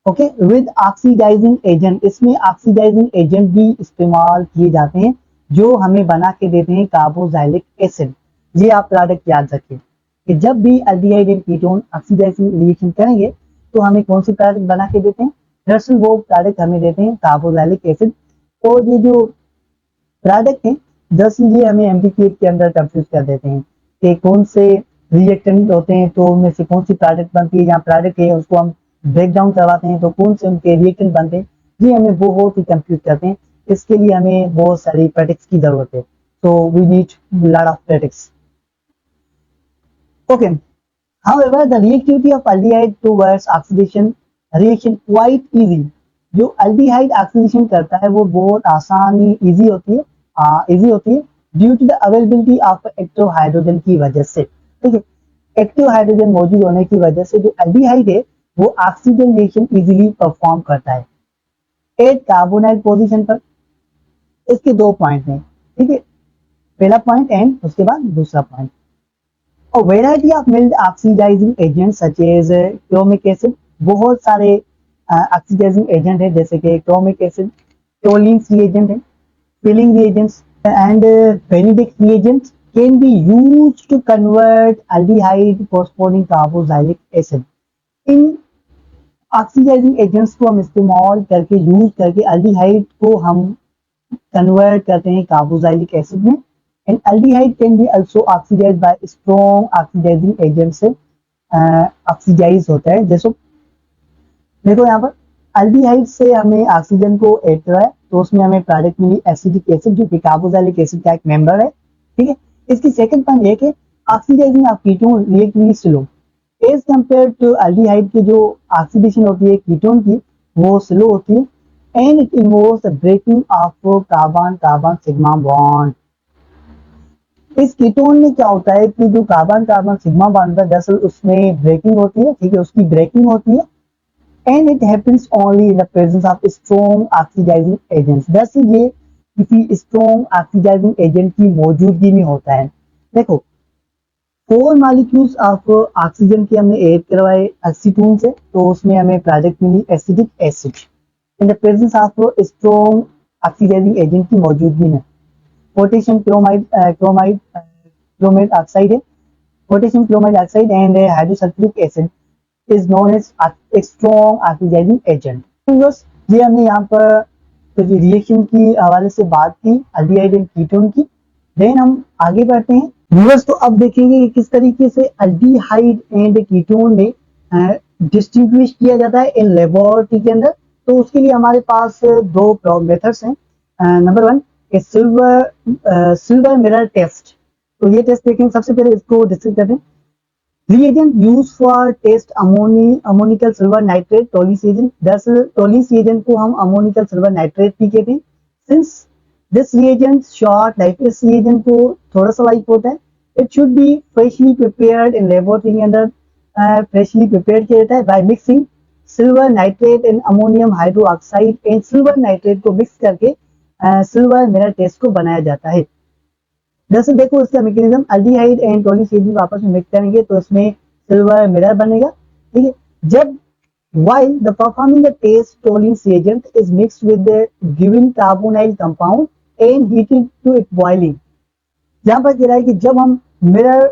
okay, with oxidising agent. इसमें ऑक्सीडाइजिंग एजेंट भी इस्तेमाल किए जाते हैं जो हमें बना के देते हैं कार्बोक्सिलिक एसिड। ये आप प्रोडक्ट याद रखिए कि जब भी aldehyde and ketone oxidising reaction करेंगे तो हमें कौन सी प्रोडक्ट बना के देते हैं, दरअसल वो प्रोडक्ट हमें देते हैं कार्बोक्सिलिक एसिड। और ये जो प्रोडक्ट है दरअसल ये हमें एमपीक्यू के अंदर कंफ्यूज कर देते हैं कि कौन से रिएक्टेंट होते हैं तो उनमें से कौन सी प्रोडक्ट बनती है, जहाँ प्रोडक्ट है उसको हम ब्रेक डाउन करवाते हैं तो कौन से उनके रिएक्टेंट बनते हैं, ये हमें बहुत ही कंफ्यूज करते हैं। इसके लिए हमें बहुत सारी प्रोडक्ट्स की जरूरत है, तो we need lot of products, okay. However, the reactivity of aldehyde towards oxidation reaction quite easy। जो aldehyde ऑक्सीडेशन करता है वो बहुत आसानी इजी होती है due to the availability of active hydrogen की वजह से, ठीक है। एक्टिव हाइड्रोजन मौजूद होने की वजह से जो एल्डिहाइड है वो ऑक्सीजन रिएक्शन इजीली परफॉर्म करता है एट कार्बोनाइल पोजीशन पर। इसके दो पॉइंट हैं, ठीक है, पहला पॉइंट एंड उसके बाद दूसरा पॉइंट। और variety of mild oxidising agent such as chromic acid, बहुत सारे ऑक्सीडाइजिंग एजेंट है जैसे कि क्रोमिक एसिड, टोलिन्स रिएजेंट है, Fehling reagents and Benedict reagents can be used to convert aldehyde phosphoryl carboxylic acid। इन ऑक्सीडाइजिंग एजेंट्स को हम इस्तेमाल करके यूज करके एल्डिहाइड को हम कन्वर्ट करते हैं कार्बोक्सिलिक एसिड में। And aldehyde can be also oxidised by strong oxidising agent से ऑक्सीडाइज होता है। जैसे देखो यहाँ पर एल्डिहाइड से हमें ऑक्सीजन को ऐड कराया तो उसमें हमें प्रोडक्ट मिली एसिटिक एसिड जो कि कार्बोक्सिलिक एसिड का एक मेंबर है, ठीक है। इसकी सेकंड पॉइंट ये कि oxidising of ketone reactively slow as compare to aldehyde की जो ऑक्सीडेशन होती है कीटोन की वो स्लो होती है, and it involves the breaking of carbon carbon sigma bond. इस कीटोन में क्या होता है कि जो कार्बन कार्बन सिग्मा बॉन्ड है दरअसल उसमें ब्रेकिंग होती है, ठीक है, उसकी ब्रेकिंग होती है, and it happens only in the presence of strong oxidising agents. दरअसल ये किसी स्ट्रॉन्ग ऑक्सीडाइजिंग एजेंट की मौजूदगी में होता है। देखो 4 मॉलिक्यूल्स ऑफ ऑक्सीजन के हमने ऐड करवाए एसीटोन से तो उसमें हमें प्रोडक्ट मिली acidic acid in the presence of strong oxidising agent की मौजूदगी में। पोटेशियम क्रोमाइड ऑक्साइड है, potassium chromide oxide and hydrosulphuric acid is known as strong oxidising agent. ये हमने यहाँ पर तो रिएक्शन की हवाले से बात की एल्डिहाइड एंड कीटोन की। देन हम आगे बढ़ते हैं व्यूअर्स, तो अब देखेंगे कि किस तरीके से एल्डिहाइड एंड कीटोन में डिस्टिंग्विश किया जाता है इन लेबोरेटरी के अंदर। तो उसके लिए हमारे पास दो मेथड्स हैं। Number 1 silver mirror test. तो ये टेस्ट देखेंगे, सबसे पहले इसको डिस्कस करते हैं। Reagent used for test ammonical silver nitrate टोलिस reagent। दरअसल टोलिस reagent को हम ammonical silver nitrate भी कहते हैं। Since this reagent short life, इस reagent को थोड़ा सा लाइफ होता है। It should be freshly prepared in laboratory के अंदर freshly prepared किया जाता है by mixing silver nitrate and ammonium hydroxide and silver nitrate को mix करके silver mirror test को बनाया जाता है। दरअसल देखो इसका mechanism, aldehyde and Tollens reagent आपस में मिक्स करेंगे तो इसमें सिल्वर मिरर बनेगा, ठीक है। जब while the performing the taste tolerance reagent is mixed with the given carbonyl compound and heated to it boiling। यहाँ पर कह रहा है कि जब हम मिरर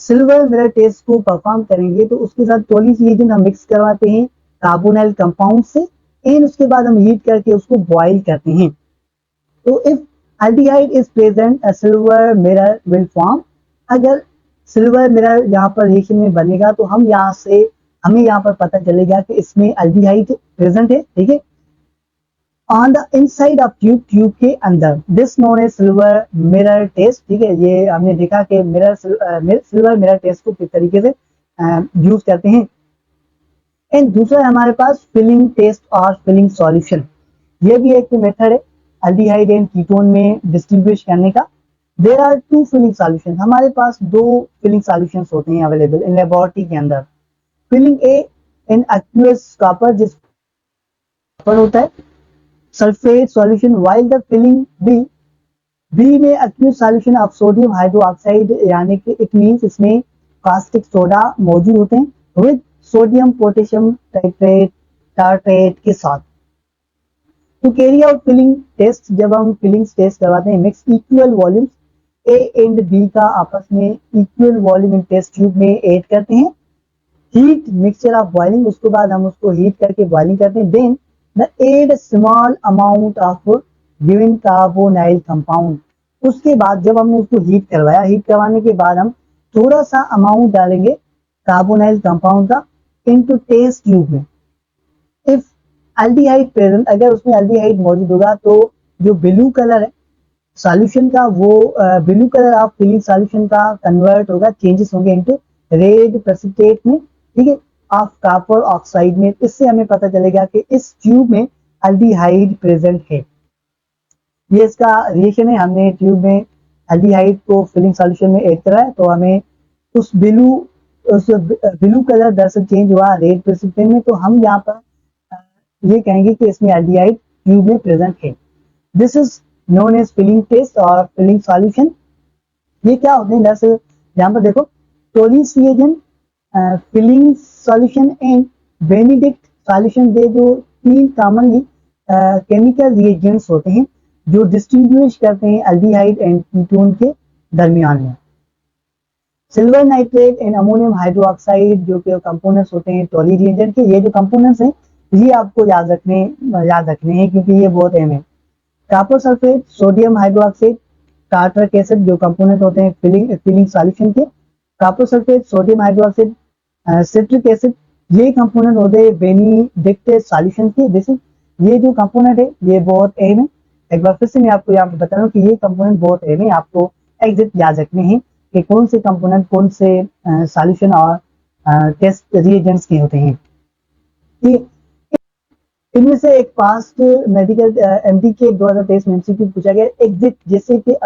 सिल्वर मिरर टेस्ट को परफॉर्म करेंगे तो उसके साथ टोलिस रिएजेंट हम मिक्स करवाते हैं कार्बोनाइल कंपाउंड से एंड उसके बाद हम हीट करके उसको बॉइल करते हैं। तो if aldehyde is present a silver mirror will form, अगर सिल्वर मिरर यहाँ पर रिएक्शन में बनेगा तो हमें यहाँ पर पता चलेगा कि इसमें एल्डिहाइड प्रेजेंट है। ठीक है, on the inside of tube के अंदर, this known as silver mirror test. ठीक है, ये हमने देखा कि सिल्वर मिरर टेस्ट को किस तरीके से यूज करते हैं। एंड दूसरा हमारे पास फिलिंग टेस्ट और फिलिंग सॉल्यूशन, ये भी एक मेथड है एल्डिहाइड एंड कीटोन में डिस्टिंग्विश करने का। There are two Fehling solution, हमारे पास दो फिलिंग सॉल्यूशंस होते हैं अवेलेबल इन लेबोरेटरी के अंदर। Fehling A in aqueous copper, जिस कॉपर होता है, sulphate solution, while the Fehling B में aqueous solution of sodium hydroxide, यानी कि इट मींस इसमें कास्टिक सोडा मौजूद होते हैं विद सोडियम पोटेशियम टार्ट्रेट के साथ। To carry out Fehling test, जब हम फिलिंग टेस्ट करवाते हैं, mix equal volumes A and B का आपस में equal volume in test tube में ऐड करते हैं। हीट मिक्सचर ऑफ बॉइलिंग, उसके बाद हम उसको हीट करके बॉइलिंग करते हैं। Then the add small amount of given carbonyl compound, उसके बाद जब हमने उसको हीट करवाया, हीट करवाने के बाद हम थोड़ा सा अमाउंट डालेंगे कार्बोनाइल कंपाउंड का इनटू टेस्ट ट्यूब में। इफ एल्डिहाइड प्रेजेंट, अगर उसमें एल्डिहाइड मौजूद होगा तो जो ब्लू कलर है सॉल्यूशन का, वो blue colour of Fehling solution का कन्वर्ट होगा, चेंजेस होंगे इनटू रेड प्रेसिपिटेट में। ठीक है, ऑफ कॉपर ऑक्साइड में। इससे हमें पता चलेगा कि इस ट्यूब में एल्डिहाइड प्रेजेंट है। ये इसका रिएक्शन है, हमने ट्यूब में एल्डिहाइड को फिलिंग सॉल्यूशन में ऐड करा है तो हमें उस ब्लू कलर दरअसल चेंज हुआ रेड प्रेसिपिटेट में, तो हम यहाँ पर ये कहेंगे कि इसमें एल्डिहाइड ट्यूब में प्रेजेंट है। This is known as Fehling test और फिलिंग सॉल्यूशन। ये क्या होते हैं दरअसल, यहाँ पर देखो, Tollens reagent, Fehling solution and Benedict solution, ये जो तीन कॉमनली केमिकल रिएजेंट्स होते हैं जो डिस्टिंग्विश करते हैं एल्डिहाइड एंड कीटोन के दरमियान में। Silver nitrate and ammonium hydroxide जो कि कंपोनेंट्स होते हैं टोली रिएजेंट के, ये जो कंपोनेंट्स हैं ये आपको याद रखने हैं क्योंकि ये बहुत अहम है। Copper sulphate, sodium hydroxide, tartaric acid जो कंपोनेंट होते हैं फिलिंग सॉल्यूशन के, copper sulphate, sodium hydroxide, citric acid, ये कंपोनेंट होते हैं बेनेडिक्ट सॉल्यूशन के। जैसे ये जो कंपोनेंट है ये बहुत अहम है। एक बार फिर से मैं आपको यहाँ पे बता रहा हूँ कि ये कंपोनेंट बहुत अहम है, आपको एग्जैक्ट याद रखने हैं कि कौन से कंपोनेंट कौन से सॉल्यूशन और टेस्ट रिएजेंट्स के होते हैं। इनमें से एक पास्ट मेडिकल एमडी के 2023 में एमसीक्यू पूछा गया एग्जिट,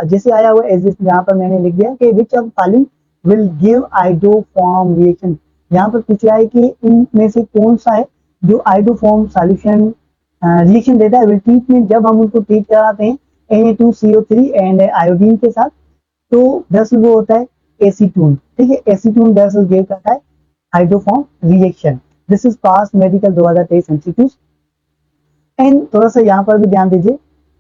जैसे आया हुआ एग्जिट, यहाँ पर मैंने लिख दिया कि which of following will give iodoform reaction. यहाँ पर पूछ रहा है कि इनमें से कौन सा है जो आइडोफॉर्म सॉल्यूशन रिएक्शन देता है। विल ट्रीटमेंट, जब हम उनको ट्रीट कराते हैं Na2CO3 एंड आयोडीन के साथ, तो दरअसल वो होता है एसीटोन। ठीक है, एसीटोन दरअसल गिव करता है iodoform reaction. This is past medical 2023 MCQs. And थोड़ा सा यहाँ पर भी ध्यान दीजिए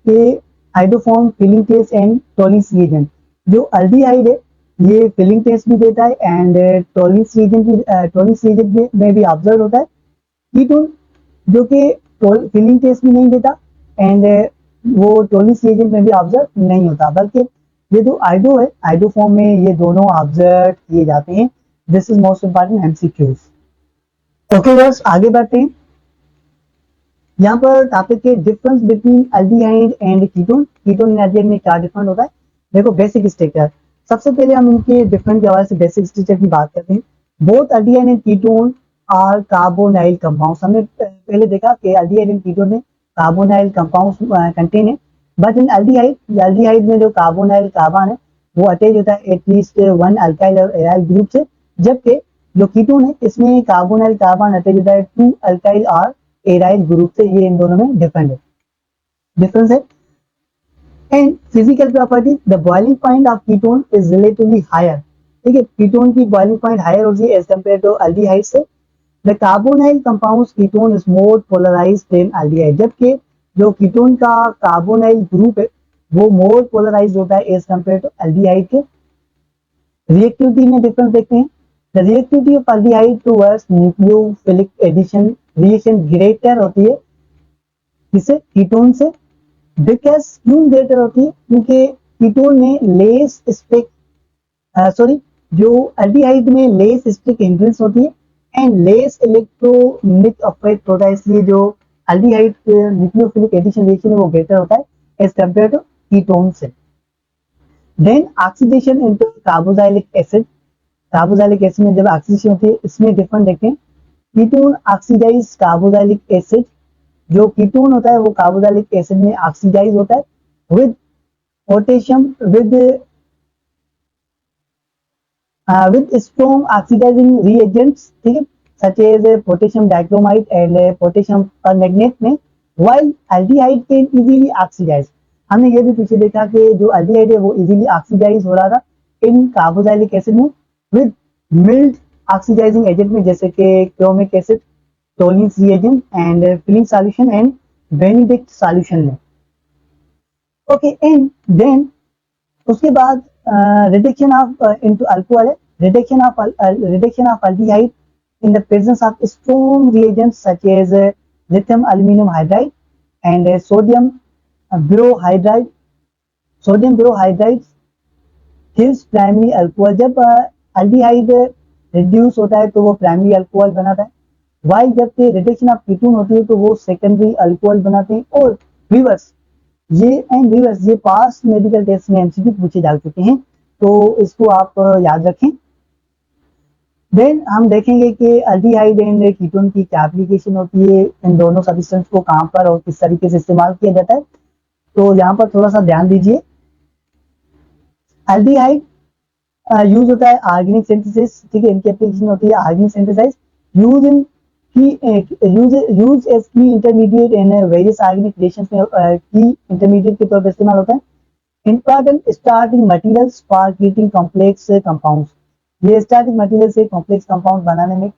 कि iodoform Fehling test and Tollens reagent, जो एल्डिहाइड है ये फिलिंग टेस्ट भी देता है एंड टोलिस रिएजेंट में भी ऑब्जर्व होता है। कीटोन जो कि फिलिंग टेस्ट भी नहीं देता एंड वो टोलिस रिएजेंट में भी ऑब्जर्व नहीं होता, बल्कि ये जो आइडो है आइडोफॉर्म में ये दोनों ऑब्जर्व किए जाते हैं। This is most important MCQs. Okay बस आगे बढ़ते हैं। यहाँ पर टॉपिक है difference between aldehyde and ketone. Ketone and aldehyde में क्या डिफरेंट होता है, देखो बेसिक स्ट्रक्चर। सबसे पहले हम इनके डिफरेंट के हवाले से बेसिक स्ट्रक्चर की बात करते हैं। Both aldehyde and ketone are carbonyl compounds. हमने पहले देखा कि एल्डिहाइड एंड कीटोन में कार्बोनाइल कंपाउंड्स कंटेन है, बट इन एल्डिहाइड में जो कार्बोनाइल कार्बन है वो अटैच होता है एटलीस्ट वन अल्काइल और एराइल ग्रुप से, जबकि जो कीटोन है इसमें कार्बोनाइल कार्बन अटैच होता है टू अल्काइल और एराइल ग्रुप से। ये इन दोनों में डिफरेंस है। And physical property, the boiling point of ketone is relatively higher. ठीक है, कीटोन की बॉइलिंग पॉइंट हायर होती है एज कम्पेयर टू एल्डिहाइड से। The carbonyl compounds ketone is more polarised than aldehyde, जबकि जो कीटोन का कार्बोनाइल ग्रुप है वो मोर पोलराइज्ड होता है एज कंपेयर टू एल्डिहाइड के। रिएक्टिविटी में डिफरेंस देखते हैं। The reactivity of aldehyde towards nucleophilic addition reaction greater होती है किससे, कीटोन से। बिकॉज क्यों ग्रेटर होती है, क्योंकि कीटोन में लेस स्टिक सॉरी जो एल्डिहाइड में लेस स्टिक हिंड्रेंस होती है एंड लेस इलेक्ट्रोनिक अफेक्ट होता है, इसलिए जो एल्डिहाइड न्यूक्लियोफिलिक एडिशन रिएक्शन है वो ग्रेटर होता है एज कंपेयर टू कीटोन से। Then oxidation into carboxylic acid, carboxylic acid में जब ऑक्सीडेशन होती है इसमें डिफरेंट देखते हैं। कीटोन ऑक्सीडाइज कार्बोक्सिलिक एसिड, जो कीटोन होता है वो कार्बोक्सिलिक एसिड में ऑक्सीडाइज होता है with potassium with strong oxidising reagents, ठीक है, such as potassium dichromide and potassium permanganate में। While aldehyde can easily oxidise, हमने ये भी पीछे देखा कि जो एल्डिहाइड है वो इजीली ऑक्सीडाइज हो रहा था इन कार्बोक्सिलिक एसिड में विद मिल्ड ऑक्सीडाइजिंग एजेंट में, जैसे कि chromic acid, Tollens reagent and Fehling solution and Benedict solution में। ओके, एंड देन उसके बाद रिडक्शन ऑफ इनटू अल्कोहल है। Reduction of aldehyde in the presence of strong reagents such as lithium aluminum hydride and sodium brohydride. Sodium brohydride gives primary alcohol, जब aldehyde reduce होता है तो वो primary alcohol बनाता है, वाइल जबकि reduction of ketone होती है तो वो सेकेंडरी अल्कोहल बनाते हैं। और रिवर्स ये पास्ट मेडिकल टेस्ट में एमसीक्यू पूछे जा चुके हैं, तो इसको आप याद रखें। देन हम देखेंगे कि एल्डिहाइड एंड कीटोन की क्या एप्लीकेशन होती है, इन दोनों सब्सटेंस को कहां पर और किस तरीके से इस्तेमाल किया जाता है, तो यहाँ पर थोड़ा सा ध्यान दीजिए। एल्डिहाइड यूज होता है ऑर्गेनिक सिंथेसिस, ठीक है, इनकी एप्लीकेशन होती है organic synthesise, use in use as key intermediate in various organic reactions में की इंटरमीडिएट के तौर पर इस्तेमाल होता है। Important starting materials for creating complex compounds, ये स्टार्टिंग मटेरियल से कॉम्प्लेक्स कंपाउंड बनाने में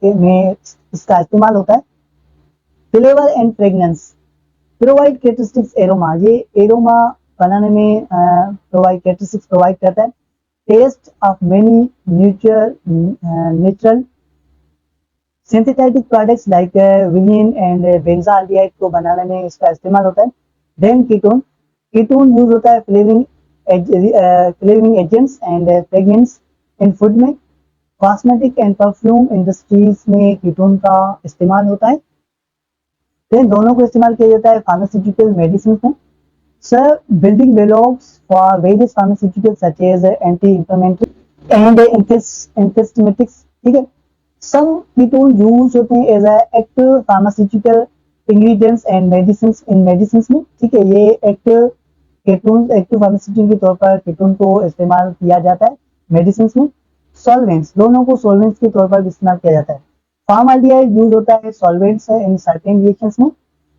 इसका इस्तेमाल होता है। Flavour and fragrance provide characteristics aroma, ये एरोमा बनाने में प्रोवाइड कैरेक्टरिस्टिक्स प्रोवाइड करता है। Taste of many natural synthetic products like vanillin and benzaldehyde को बनाने में इसका इस्तेमाल होता है। देन कीटोन यूज होता है flavouring agents and fragrance in food में। कॉस्मेटिक एंड परफ्यूम इंडस्ट्रीज में कीटोन का इस्तेमाल होता है। देन दोनों को इस्तेमाल किया जाता है फार्मास्यूटिकल मेडिसिन में। Sir building blocks for various pharmaceutical such as anti inflammatory and antihistamines, ठीक है। सम कीटोन यूज होते हैं as active pharmaceutical ingredients and medicines in medicines में, ठीक है, ये एक्टिव फार्मास्यूटिकल के तौर पर कीटोन को इस्तेमाल किया जाता है मेडिसिन्स में। सॉल्वेंट्स, दोनों को सॉल्वेंट्स के तौर पर इस्तेमाल किया जाता है। फॉर्मल्डिहाइड यूज होता है सॉल्वेंट्स इन सर्टेन रिएक्शंस में।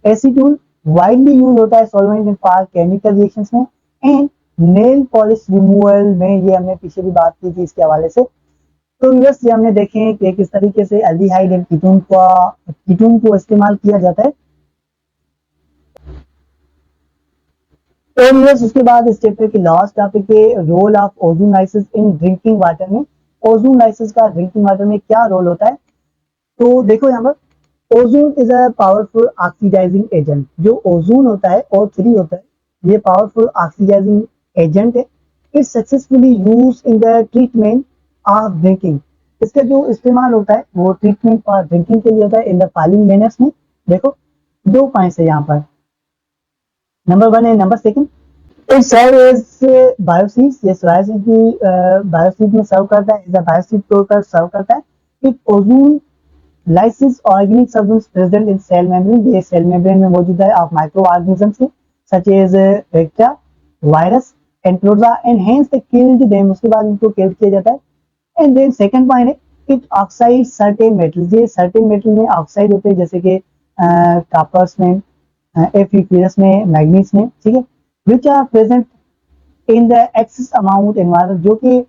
एसीटोन वाइडली यूज होता है solvent in for chemical reactions में। एंड नेल पॉलिश रिमूवल में, ये हमने पीछे भी बात की थी इसके हवाले से। तो बस ये हमने देखे कि किस तरीके से एल्डिहाइड एंड कीटोन को इस्तेमाल किया जाता है। तो उसके बाद इस चैप्टर की लास्ट टॉपिक है role of ozone lysis in drinking water में। ओजोन लाइसिस का ड्रिंकिंग वाटर में क्या रोल होता है, तो देखो यहाँ पर ozone is a powerful oxidising agent. जो ओजोन होता है O3 होता है, ये पावरफुल ऑक्सीडाइजिंग एजेंट है। It successfully use in the treatment of drinking, इसका जो इस्तेमाल होता है वो ट्रीटमेंट फॉर ड्रिंकिंग के लिए होता है इन द फॉलोइंग मैनर्स में। देखो 2 पॉइंट्स है यहाँ पर, नंबर 1 है नंबर 2 इट सर्व एज बायोसीड्स, ये बायोसीड में सर्व करता है, एज अ बायोसीड तौर पर सर्व करता है। It ozone lysis organic substance present in cell membrane, ये सेल मेम्ब्रेन में मौजूद है ऑफ माइक्रो ऑर्गेनिजम्स के such as bacteria, virus and protozoa and hence they killed them, उसके बाद इनको किल किया जाता है। एंड देन सेकंड पॉइंट है इट ऑक्साइड सर्टेन मेटल्स, ये सर्टेन मेटल में ऑक्साइड होते हैं जैसे कि कॉपर्स में, Fe में, मैग्नीज में, ठीक है, which are present in the excess amount in water, जो कि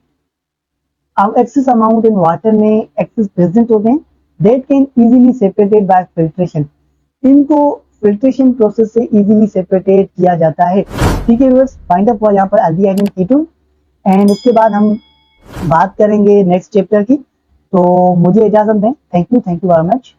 excess amount in water में excess present होते हैं that can easily separated by filtration. इनको फिल्ट्रेशन प्रोसेस से इजीली सेपरेटेड किया जाता है। ठीक है व्यूअर्स, फाइंड अप हुआ यहाँ पर एल्डिहाइड एंड कीटोन। एंड उसके बाद हम बात करेंगे नेक्स्ट चैप्टर की। तो मुझे इजाजत दें। Thank you very much.